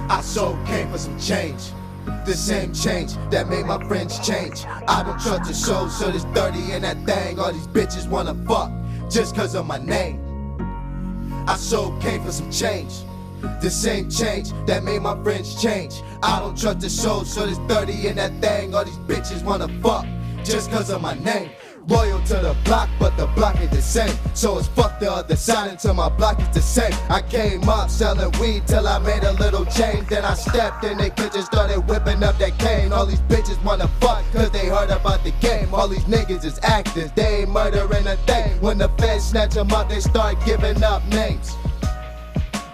I so came for some change. The same change that made my friends change. I don't trust the soul, so there's 30 in that thing. All these bitches wanna fuck just cause of my name. I so came for some change. The same change that made my friends change. I don't trust the soul, so there's 30 in that thing. All these bitches wanna fuck just cause of my name. Loyal to the block, but the block ain't the same. So it's fuck the other side until my block is the same. I came up selling weed till I made a little change. Then I stepped in the kitchen, started whipping up that cane. All these bitches wanna fuck cause they heard about the game. All these niggas is actors, they ain't murdering a thing. When the feds snatch them up, they start giving up names.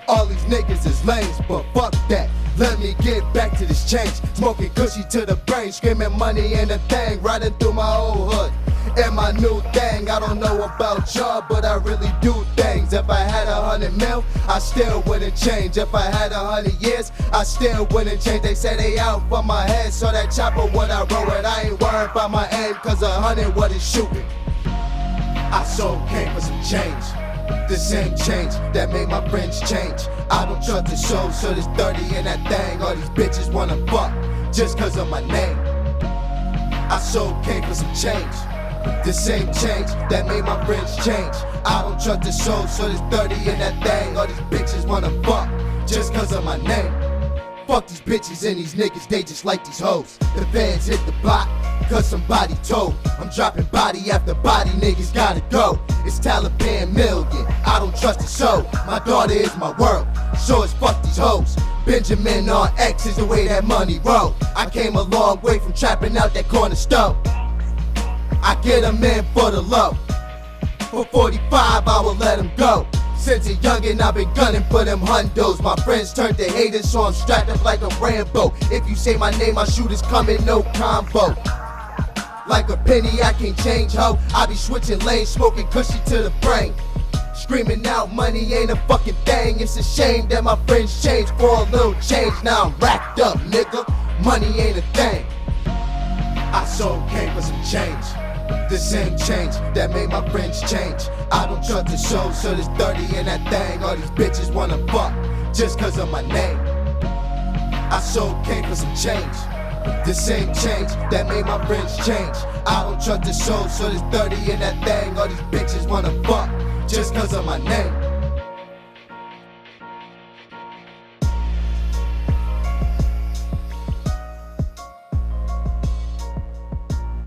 All these niggas is lames, but fuck that. Let me get back to this change. Smoking cushy to the brain, screaming money ain't a thing. Riding through my old hood and my new thing. I don't know about y'all, but I really do things. If I had 100 mil, I still wouldn't change. If I had 100 years, I still wouldn't change. They say they out for my head, so that chopper when I roll it, I ain't worried about my aim, cause 100 what it's shooting. I so came for some change. The same change that made my friends change. I don't trust the soul, so there's 30 in that thing. All these bitches wanna fuck just cause of my name. I so came for some change. The same change that made my friends change. I don't trust the soul, so there's 30 in that thing. All these bitches wanna fuck just cause of my name. Fuck these bitches and these niggas, they just like these hoes. The feds hit the block cause somebody told. I'm dropping body after body, niggas gotta go. It's Taliban million, I don't trust a soul. My daughter is my world, so it's fuck these hoes. Benjamin on X is the way that money roll. I came a long way from trapping out that corner stove. I get them in for the low. For 45 I will let them go. Since a youngin' I've been gunning for them hundos. My friends turned to haters, so I'm strapped up like a Rambo. If you say my name, my shooters coming, no combo. Like a penny I can't change, ho. I be switching lanes, smoking cushy to the brain. Screaming out money ain't a fucking thing. It's a shame that my friends changed for a little change. Now I'm racked up, nigga, money ain't a thing. I so came for some change. The same change that made my friends change. I don't trust the soul, so there's 30 in that thing. All these bitches wanna fuck just cause of my name. I so came for some change. The same change that made my friends change. I don't trust the soul, so there's 30 in that thing. All these bitches wanna fuck just cause of my name.